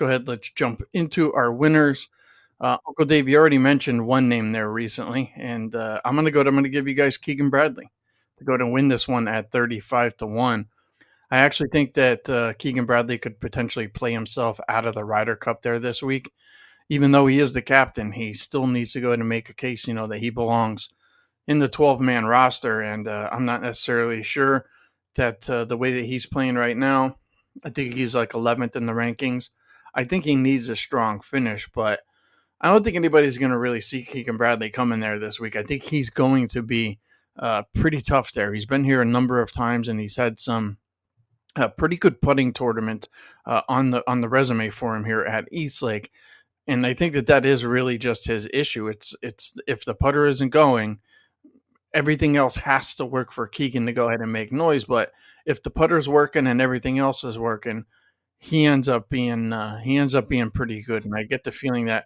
go ahead. Let's jump into our winners. Uncle Dave, you already mentioned one name there recently, and I'm going to give you guys Keegan Bradley to go to win this one at 35-1. I actually think that Keegan Bradley could potentially play himself out of the Ryder Cup there this week. Even though he is the captain, he still needs to go ahead and make a case, that he belongs in the 12-man roster. And I'm not necessarily sure that the way that he's playing right now, I think he's like 11th in the rankings. I think he needs a strong finish, but I don't think anybody's going to really see Keegan Bradley coming there this week. I think he's going to be pretty tough there. He's been here a number of times, and he's had some pretty good putting tournament on the resume for him here at Eastlake. And I think that is really just his issue. It's if the putter isn't going, everything else has to work for Keegan to go ahead and make noise. But if the putter's working and everything else is working, he ends up being pretty good. And I get the feeling that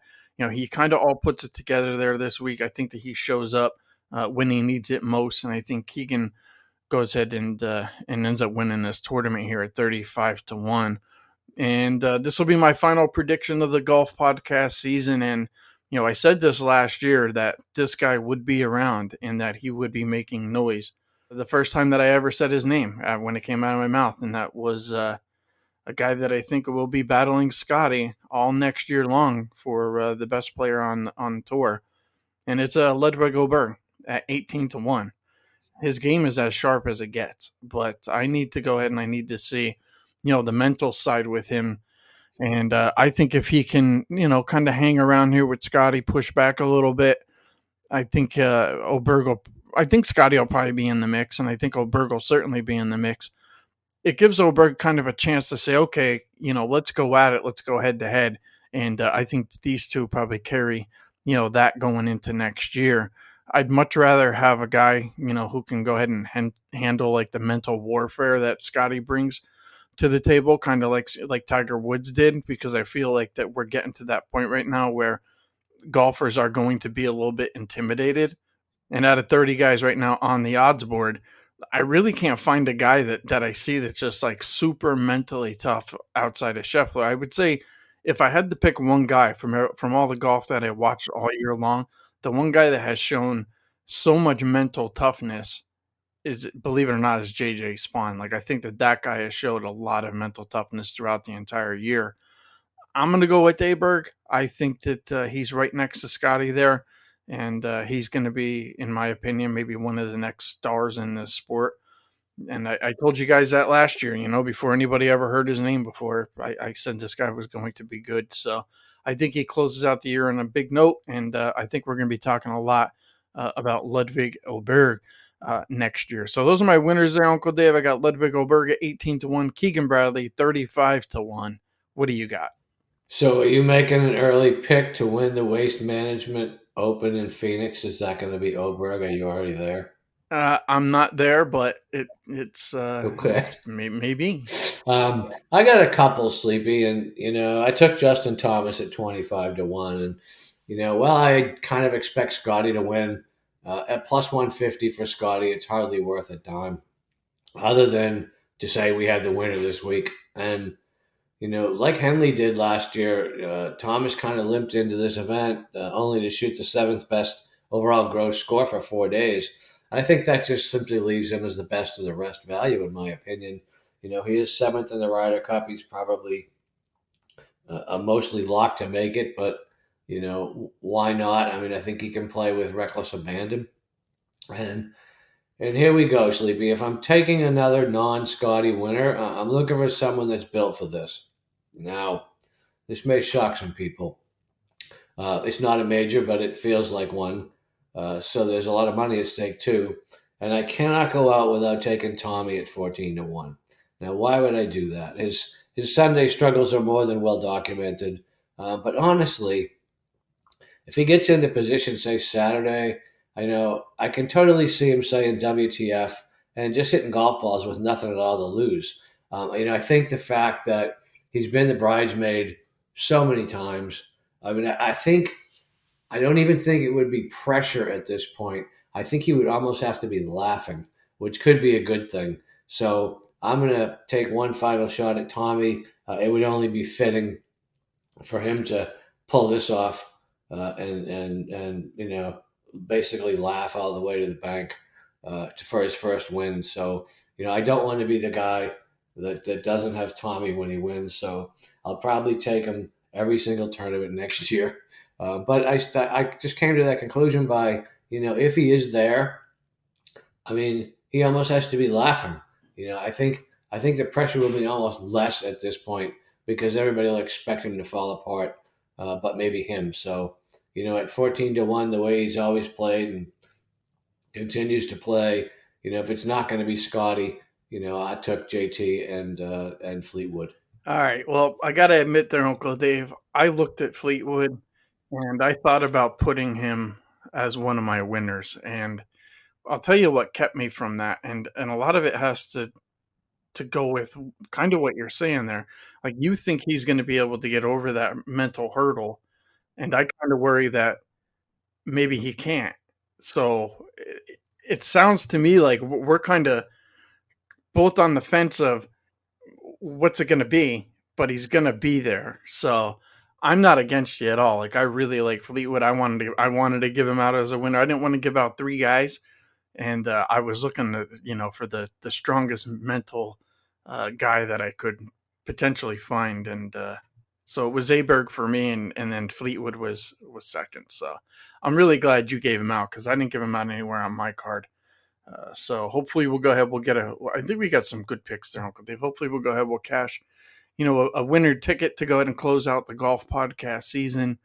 he kind of all puts it together there this week. I think that he shows up when he needs it most, and I think Keegan goes ahead and ends up winning this tournament here at 35-1. And this will be my final prediction of the golf podcast season. And I said this last year that this guy would be around and that he would be making noise. The first time that I ever said his name when it came out of my mouth, and that was a guy that I think will be battling Scottie all next year long for the best player on tour, and it's Ludvig Åberg at 18-1. His game is as sharp as it gets, but I need to go ahead and I need to see, the mental side with him. And I think if he can, kind of hang around here with Scottie, push back a little bit, I think I think Scottie will probably be in the mix, and I think Åberg will certainly be in the mix. It gives Åberg kind of a chance to say, okay, let's go at it. Let's go head to head. And I think these two probably carry, that going into next year. I'd much rather have a guy, who can go ahead and handle like the mental warfare that Scottie brings to the table, kind of like Tiger Woods did, because I feel like that we're getting to that point right now where golfers are going to be a little bit intimidated. And out of 30 guys right now on the odds board, I really can't find a guy that I see that's just like super mentally tough outside of Scheffler. I would say if I had to pick one guy from all the golf that I watched all year long, the one guy that has shown so much mental toughness is, believe it or not, is JJ Spawn. Like, I think that guy has showed a lot of mental toughness throughout the entire year. I'm going to go with Åberg. I think that he's right next to Scottie there, and he's going to be, in my opinion, maybe one of the next stars in this sport. And I told you guys that last year, before anybody ever heard his name before. I said this guy was going to be good. So I think he closes out the year on a big note, and I think we're going to be talking a lot about Ludvig Åberg next year. So those are my winners there, Uncle Dave. I got Ludvig Åberg at 18-1, Keegan Bradley 35-1. What do you got? So are you making an early pick to win the Waste Management Open in Phoenix? Is that going to be Åberg? Are you already there? I'm not there, but it's Okay. maybe. I got a couple, Sleepy, and I took Justin Thomas at 25-1, and I kind of expect Scottie to win. At plus 150 for Scottie, it's hardly worth a dime, other than to say we had the winner this week. And like Henley did last year, Thomas kind of limped into this event only to shoot the seventh best overall gross score for 4 days. I think that just simply leaves him as the best of the rest value, in my opinion. He is seventh in the Ryder Cup. He's probably mostly locked to make it, but why not? I mean, I think he can play with reckless abandon. And here we go, Sleepy. If I'm taking another non-Scottie winner, I'm looking for someone that's built for this. Now, this may shock some people. It's not a major, but it feels like one. So there's a lot of money at stake too. And I cannot go out without taking Tommy at 14-1. Now, why would I do that? His Sunday struggles are more than well documented. But honestly, if he gets into position, say Saturday, I can totally see him saying WTF and just hitting golf balls with nothing at all to lose. I think the fact that he's been the bridesmaid so many times, I don't even think it would be pressure at this point. I think he would almost have to be laughing, which could be a good thing. So I'm going to take one final shot at Tommy. It would only be fitting for him to pull this off and basically laugh all the way to the bank for his first win. So I don't want to be the guy that doesn't have Tommy when he wins. So I'll probably take him every single tournament next year. But I just came to that conclusion by if he is there, I mean he almost has to be laughing. I think the pressure will be almost less at this point because everybody will expect him to fall apart, but maybe him. So at 14-1, the way he's always played and continues to play, if it's not going to be Scotty, I took JT and Fleetwood. All right. Well, I got to admit there, Uncle Dave, I looked at Fleetwood and I thought about putting him as one of my winners. And I'll tell you what kept me from that. And a lot of it has to go with kind of what you're saying there. Like you think he's going to be able to get over that mental hurdle. And I kind of worry that maybe he can't. So it sounds to me like we're kind of both on the fence of what's it going to be, but he's going to be there. So I'm not against you at all. Like I really like Fleetwood. I wanted to give him out as a winner. I didn't want to give out three guys, and I was looking for the strongest mental guy that I could potentially find, and so it was Aberg for me, and then Fleetwood was second. So I'm really glad you gave him out because I didn't give him out anywhere on my card. So hopefully we'll go ahead. We'll get I think we got some good picks there, Uncle Dave. Hopefully we'll go ahead. We'll cash, a winner ticket to go ahead and close out the golf podcast season.